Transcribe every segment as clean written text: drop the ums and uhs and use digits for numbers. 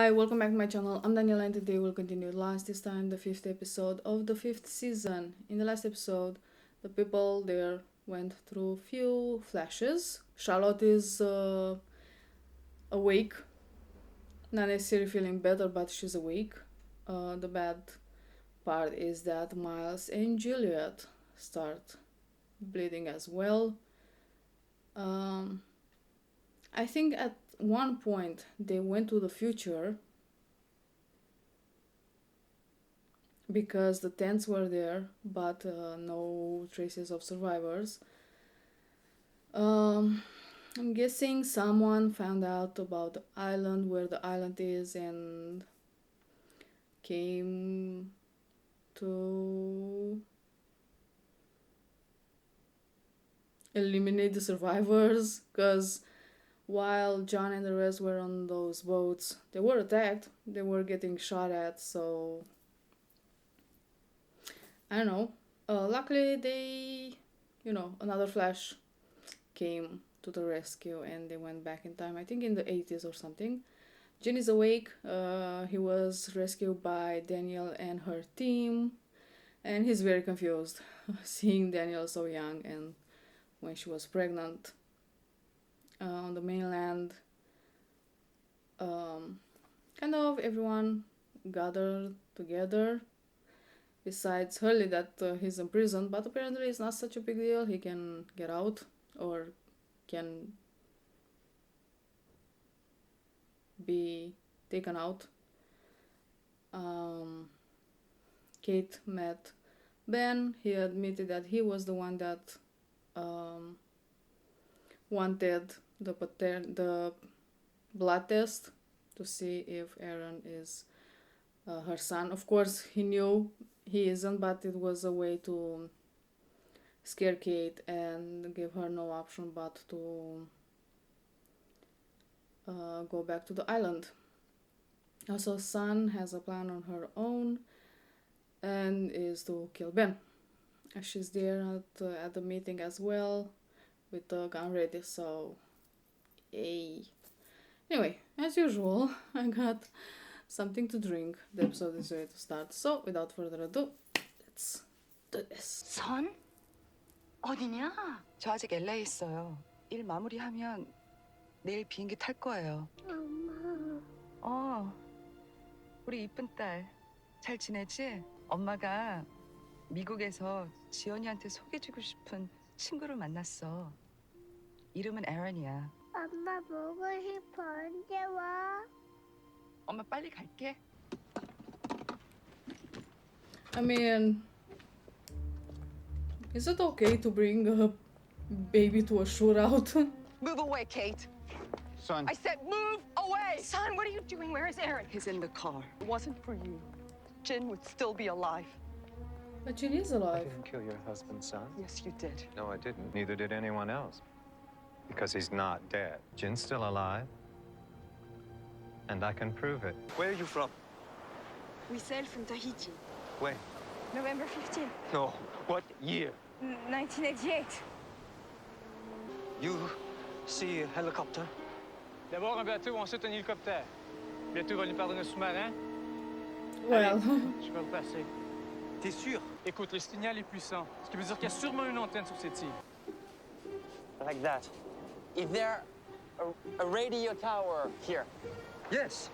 Hi, welcome back to my channel. I'm Daniela and today we'll continue this time the 5th episode of the 5th season. In the last episode, the people there went through few flashes. Charlotte is awake, not necessarily feeling better, but she's awake. The bad part is that Miles and Juliet start bleeding as well. I think at one point they went to the future because the tents were there, but no traces of survivors. I'm guessing someone found out about the island, where the island is, and came to eliminate the survivors, because while John and the rest were on those boats, they were attacked, they were getting shot at, so I don't know. Luckily they, another Flash came to the rescue and they went back in time, I think in the 80s or something. Jen is awake. He was rescued by Daniel and her team, and he's very confused seeing Daniel so young and when she was pregnant. On the mainland, kind of everyone gathered together, besides Hurley that he's in prison, but apparently it's not such a big deal. He can get out or can be taken out. Kate met Ben. He admitted that he was the one that wanted the blood test to see if Aaron is her son. Of course, he knew he isn't, but it was a way to scare Kate and give her no option but to go back to the island. Also, Sun has a plan on her own and is to kill Ben. She's there at the meeting as well with the gun ready, so yay. Anyway, as usual, I got something to drink. The episode is ready to start, so without further ado, let's do this. 선? 어디냐? 저 아직 LA 있어요. 일 마무리하면 내일 비행기 탈 거예요. 엄마. 우리 이쁜 딸 잘 지내지? 엄마가 미국에서 지연이한테 소개해주고 싶은 친구를 만났어. 이름은 에런이야. 엄마 보고 싶어. 언제 와? 엄마 빨리 갈게. I mean, is it okay to bring a baby to a shootout? Move away, Kate. Son. I said move away. Son, what are you doing? Where is Aaron? He's in the car. If it wasn't for you, Jen would still be alive. But Jen is I alive. didn't kill your husband's son. Yes, you did. No, I didn't. Neither did anyone else. Because he's not dead. Jin's still alive. And I can prove it. Where are you from? We sailed from Tahiti. When? November 15th, No. What year? 1988. You see a helicopter? D'abord un bateau, ensuite un hélicoptère. Bientôt, il va nous perdre un sous-marin. Well, Je vais repasser. T'es sûr? Écoute, le signal est puissant, ce qui veut dire qu'il y a sûrement une antenne sur cette île. Like that. Is there a radio tower here? Yes.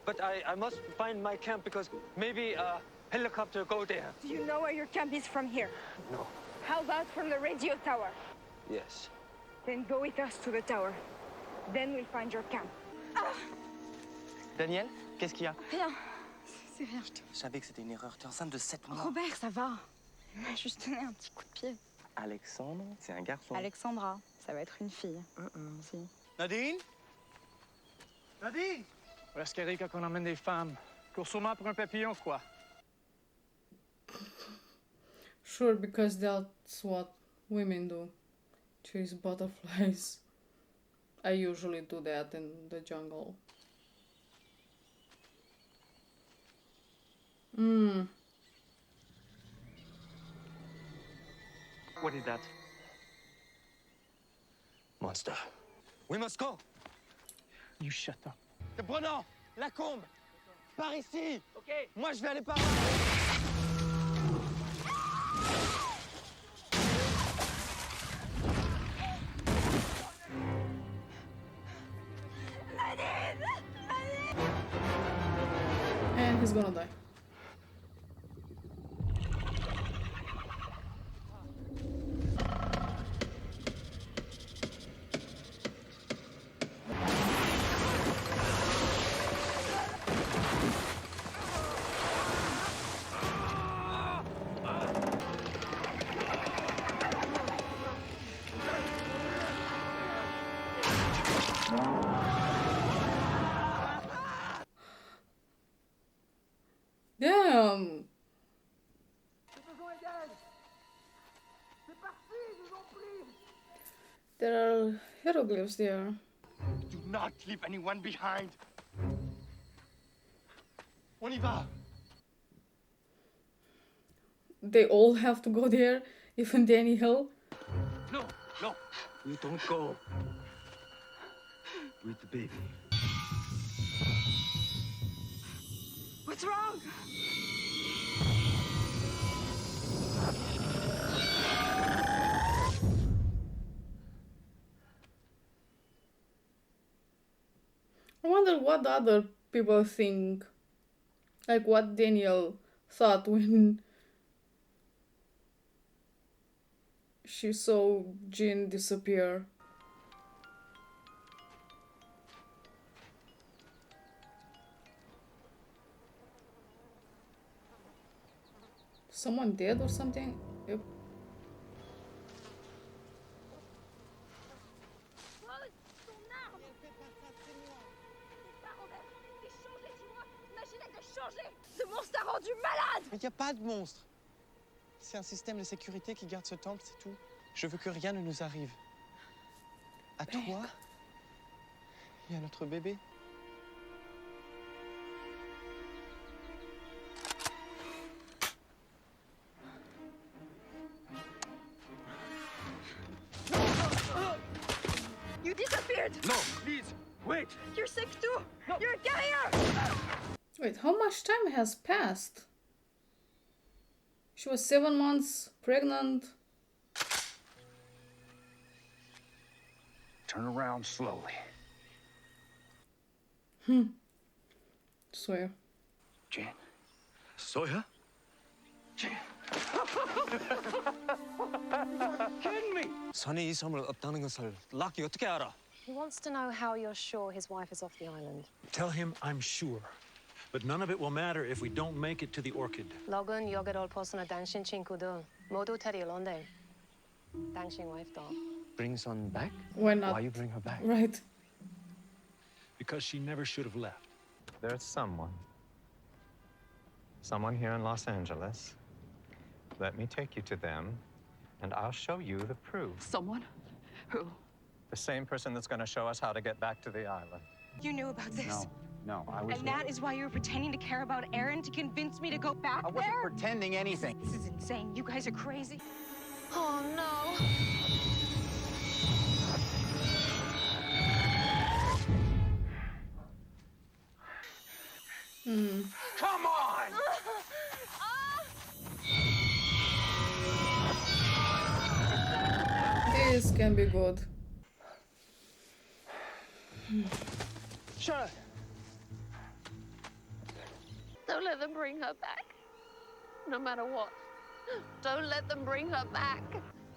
But I must find my camp because maybe a helicopter go there. Do you know where your camp is from here? No. How about from the radio tower? Yes. Then go with us to the tower. Then we'll find your camp. Daniel, qu'est-ce qu'il y a? Rien. C'est rien. Je savais que c'était une erreur. T'es enceinte de 7 mois. Robert, ça va. Il m'a juste donné un petit coup de pied. Alexandre, c'est un garçon. Alexandra, ça va être une fille. Si. Nadine? Nadine? Voilà ce qui arrive quand on emmène des femmes. Cours sûrement pour un papillon, je crois. sure, because that's what women do. Chase butterflies. I usually do that in the jungle. What is that? Monster. We must go. You shut up. The Bruno! La combe. Par ici. Ok. Moi, je vais aller par là. And he's gonna die. Damn! There are hieroglyphs there. Do not leave anyone behind. On y va. They all have to go there, even Danny Hill. No, no. You don't go. With the baby. What's wrong? I wonder what other people think. Like what Daniel thought when she saw Jean disappear. Someone dead or something? Yep. Ce monstre t'a rendu malade! Mais il n'y a pas de monstre. C'est un système de sécurité qui garde ce temple, c'est tout. Je veux que rien ne nous arrive. À toi et à notre bébé. You disappeared! No, please, wait. You're sick too! You're a carrier! Wait, how much time has passed? She was 7 months pregnant. Turn around slowly. Swear. Jan. Sawyer? Jan. kidding me? 선이 이 섬을 없다는 것을 락이 어떻게 알아? He wants to know how you're sure his wife is off the island. Tell him I'm sure. But none of it will matter if we don't make it to the Orchid. 럭은 여기를 벗어나 당신 친구들 모두 데리러 온대. 당신 와이프도. Bring Son back? Why not? Why you bring her back? Right. Because she never should have left. There's someone here in Los Angeles. Let me take you to them, and I'll show you the proof. Someone? Who? The same person that's going to show us how to get back to the island. You knew about this. No, I was... And that is why you were pretending to care about Aaron to convince me to go back I wasn't there? pretending anything. This is insane. You guys are crazy. Oh no. Come on! This can be good. Shut. Don't let them bring her back. No matter what. Don't let them bring her back.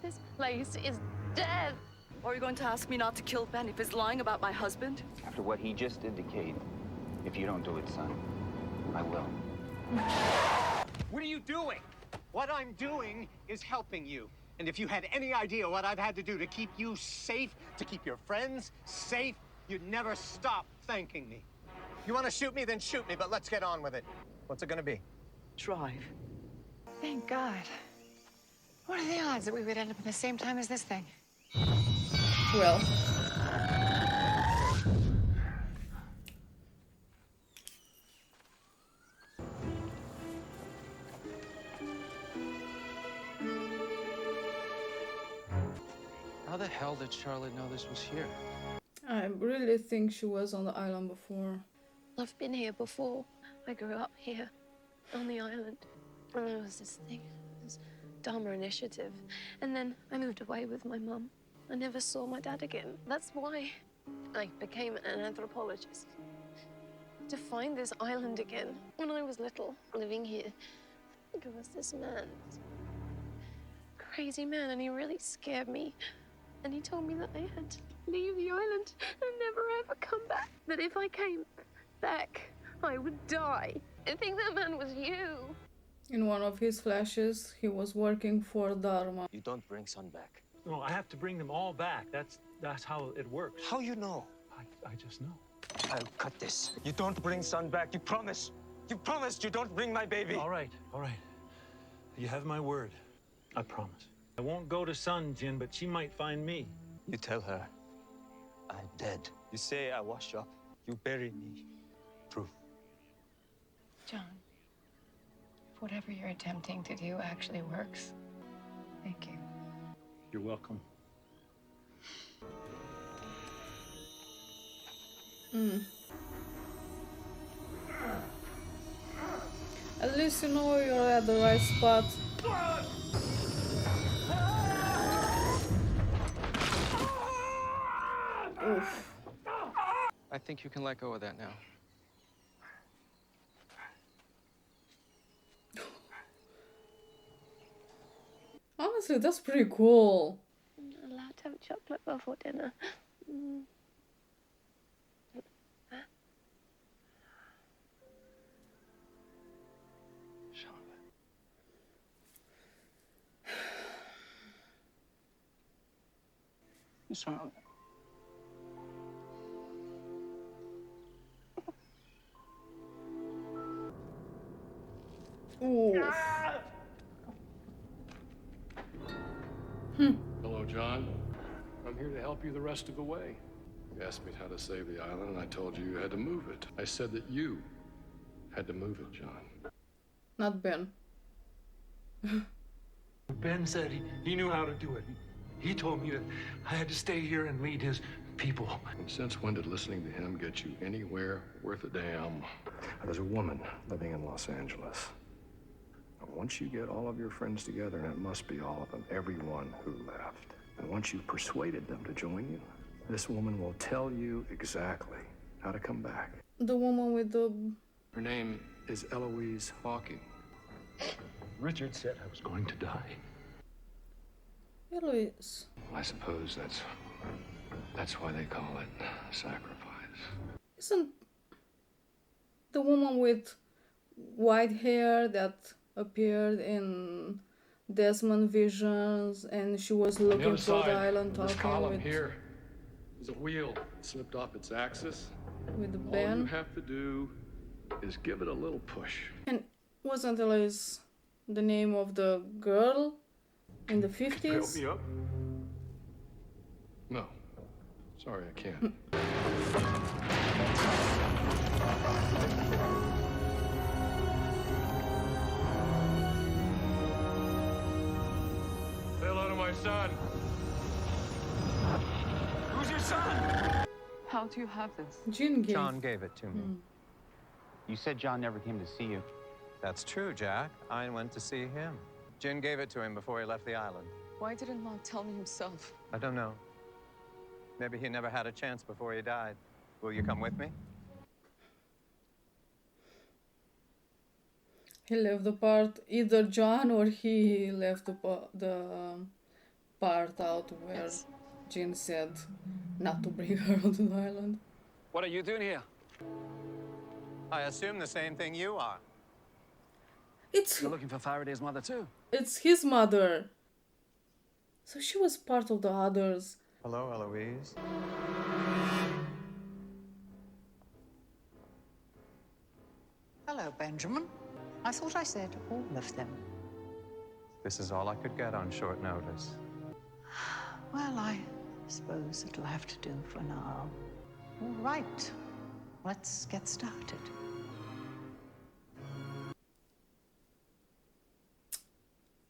This place is dead. Or are you going to ask me not to kill Ben if he's lying about my husband? After what he just indicated, if you don't do it, son, I will. What are you doing? What I'm doing is helping you. And if you had any idea what I've had to do to keep you safe, to keep your friends safe, you'd never stop thanking me. You want to shoot me, then shoot me, but let's get on with it. What's it going to be? Drive. Thank God. What are the odds that we would end up at the same time as this thing? Well. How the hell did Charlotte know this was here? I really think she was on the island before. I've been here before. I grew up here on the island. And there was this thing, this Dharma initiative. And then I moved away with my mum. I never saw my dad again. That's why I became an anthropologist. To find this island again. When I was little, living here, there was this man. Crazy man, and he really scared me. And he told me that I had to leave the island and never ever come back. That if I came back, I would die. I think that man was you. In one of his flashes, he was working for Dharma. You don't bring Son back. No, I have to bring them all back. That's how it works. How you know? I just know. I'll cut this. You don't bring Son back. You promise. You promised you don't bring my baby. All right, all right. You have my word. I promise. I won't go to Sun, Jin, but she might find me. You tell her I'm dead. You say I wash up. You bury me. Proof. John, if whatever you're attempting to do actually works, thank you. You're welcome. At least you know you're at the right spot. Oof. I think you can let go of that now. Honestly, that's pretty cool. I'm not allowed to have chocolate before dinner. Charlotte. Ooh. Hello, John. I'm here to help you the rest of the way. You asked me how to save the island, and I told you you had to move it. I said that you had to move it, John. Not Ben. Ben said he knew how to do it. He told me that I had to stay here and lead his people. And since when did listening to him get you anywhere worth a damn? There's a woman living in Los Angeles. Once you get all of your friends together, and it must be all of them, everyone who left, and once you've persuaded them to join you, this woman will tell you exactly how to come back. The woman with the... Her name is Eloise Hawking. Richard said I was going to die. Eloise. I suppose that's why they call it sacrifice. Isn't the woman with white hair that appeared in Desmond Visions, and she was looking for the island this talking column with here is a wheel slipped off its axis. with All Ben? you have to do is give it a little push. And wasn't Eloise the name of the girl in the 50s? Help me up? No. Sorry, I can't. Say hello to my son. Who's your son? How do you have this? Jin gave. John gave it to me. You said John never came to see you. That's true, Jack. I went to see him. Jin gave it to him before he left the island. Why didn't Mom tell me himself? I don't know. Maybe he never had a chance before he died. Will you come with me? He left the part, either John or he left the part out where Jin said not to bring her onto the island. What are you doing here? I assume the same thing you are. You're looking for Faraday's mother too? It's his mother. So she was part of the others. Hello, Eloise. Hello, Benjamin. I thought I said all of them. This is all I could get on short notice. Well, I suppose it'll have to do for now. All right, let's get started.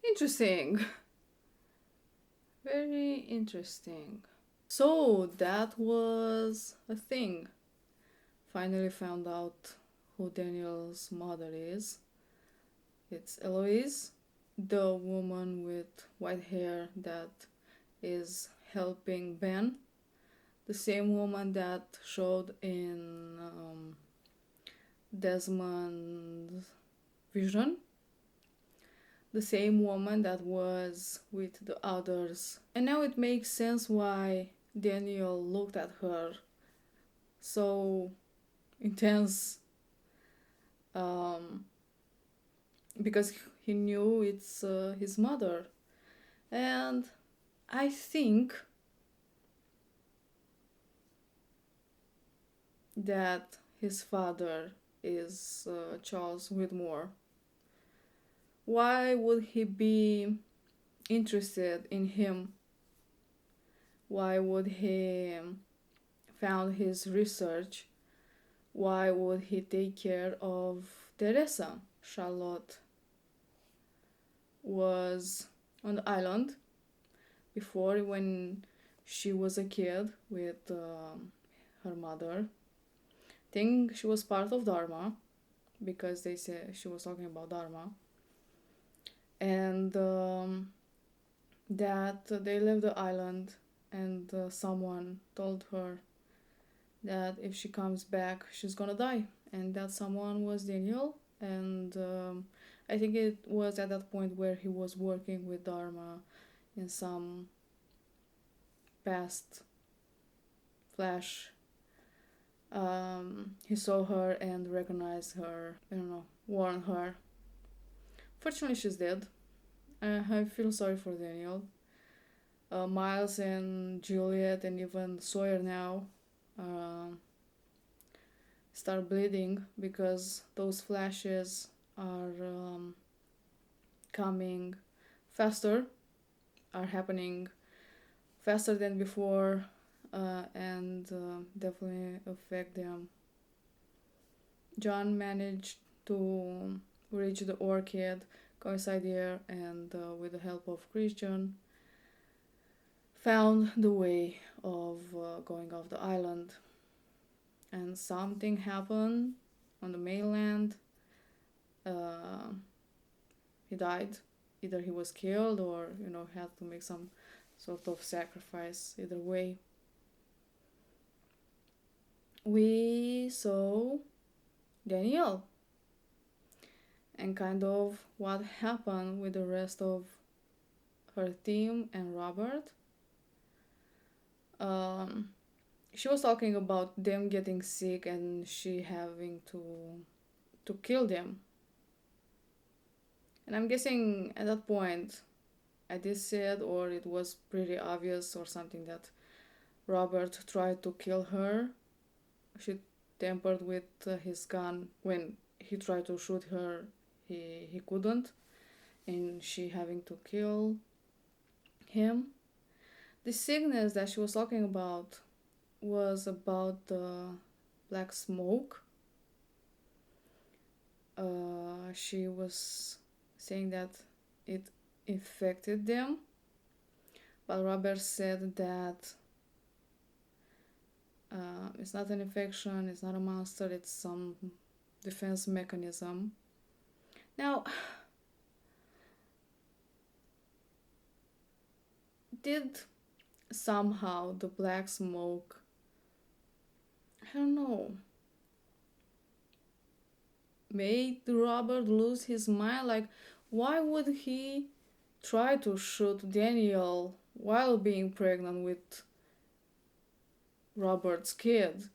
Interesting. Very interesting. So that was a thing. finally found out who Daniel's mother is. It's Eloise, the woman with white hair that is helping Ben, the same woman that showed in Desmond's vision, the same woman that was with the others. And now it makes sense why Daniel looked at her so intense, because he knew it's his mother. And I think that his father is Charles Whitmore. Why would he be interested in him? Why would he found his research? Why would he take care of Teresa? Charlotte was on the island before, when she was a kid with her mother. I think she was part of Dharma, because they said she was talking about Dharma. And that they left the island, and someone told her that if she comes back, she's gonna die. And that someone was Daniel. And I think it was at that point where he was working with Dharma in some past flash. He saw her and recognized her, I don't know, warned her. Fortunately, she's dead. I feel sorry for Daniel. Miles and Juliet and even Sawyer now start bleeding, because those flashes are coming faster, are happening faster than before, and definitely affect them. John managed to reach the orchid, go inside there, and with the help of Christian, found the way of going off the island. And something happened on the mainland. He died. Either he was killed or, had to make some sort of sacrifice. Either way. We saw Danielle and kind of what happened with the rest of her team and Robert. She was talking about them getting sick and she having to kill them. And I'm guessing at that point I did said, or it was pretty obvious or something, that Robert tried to kill her. She tampered with his gun. When he tried to shoot her, he couldn't, and she having to kill him. The sickness that she was talking about was about the black smoke. She was saying that it infected them, but Robert said that it's not an infection, it's not a monster, it's some defense mechanism. Now, did somehow the black smoke, I don't know, made Robert lose his mind? Like, why would he try to shoot Daniel while being pregnant with Robert's kid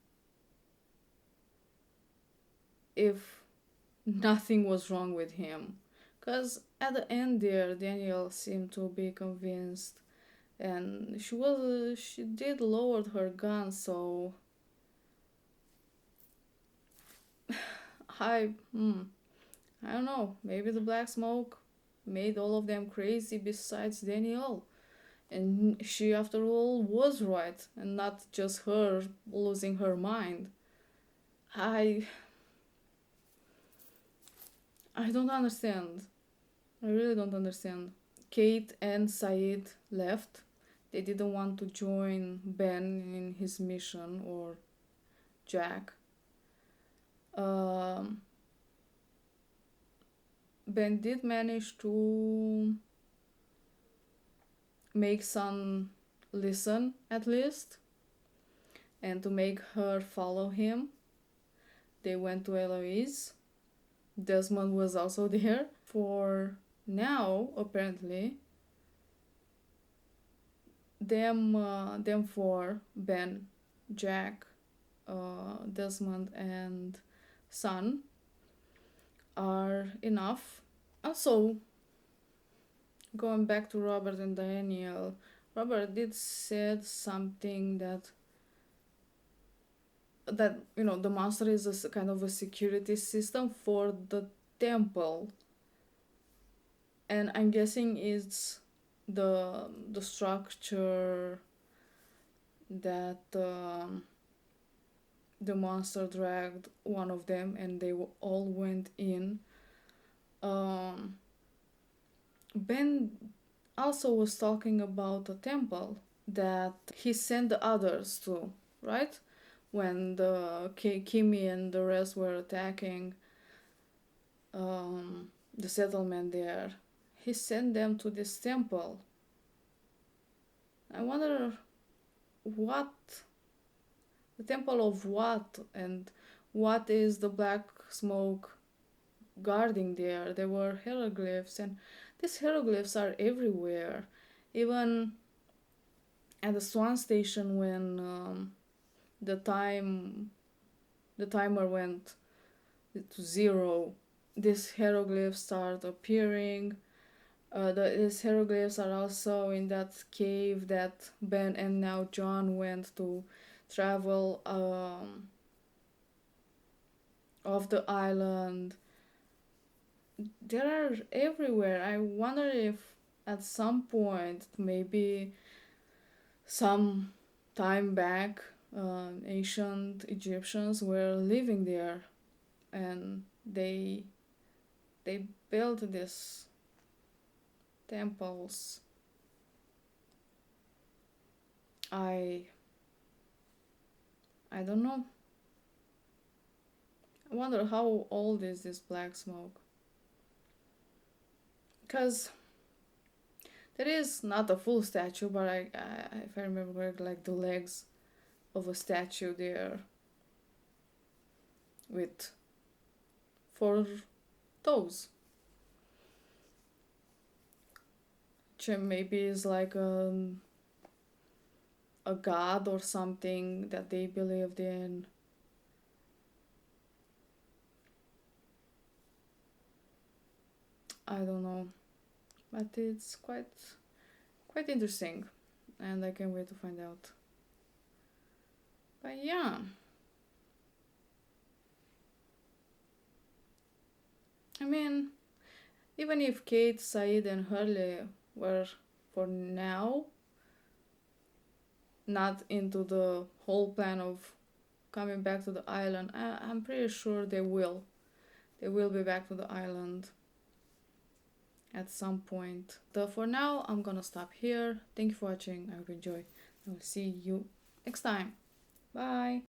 if nothing was wrong with him? Because at the end there, Daniel seemed to be convinced, and she did lower her gun, so I don't know, maybe the black smoke made all of them crazy besides Danielle. And she, after all, was right, and not just her losing her mind. I don't understand. I really don't understand. Kate and Said left. They didn't want to join Ben in his mission, or Jack. Um, Ben did manage to make Sun listen at least, and to make her follow him. They went to Eloise. Desmond was also there. For now, apparently, them four, Ben, Jack, Desmond, and Sun, are enough. Also, going back to Robert and Daniel, Robert did said something that the monster is a kind of a security system for the temple, and I'm guessing it's the structure that the monster dragged one of them and they all went in. Ben also was talking about a temple that he sent the others to, right? When the Kimi and the rest were attacking the settlement there, he sent them to this temple. I wonder what the temple of what, and what is the black smoke guarding there. There were hieroglyphs, and these hieroglyphs are everywhere, even at the Swan station when the timer went to 0. These hieroglyphs start appearing. These hieroglyphs are also in that cave that Ben and now John went to travel off the island. They are everywhere. I wonder if at some point, maybe some time back, ancient Egyptians were living there, and they built these temples. I don't know. I wonder how old is this black smoke, because there is not a full statue, but I if I remember correctly, like the legs of a statue there with 4 toes. Which maybe is like a god or something that they believed in. I don't know, but it's quite interesting, and I can't wait to find out. But yeah, I mean, even if Kate, Said, and Hurley were for now not into the whole plan of coming back to the island, I'm pretty sure they will be back to the island at some point. So for now, I'm gonna stop here. Thank you for watching. I hope you enjoy. I will see you next time. Bye.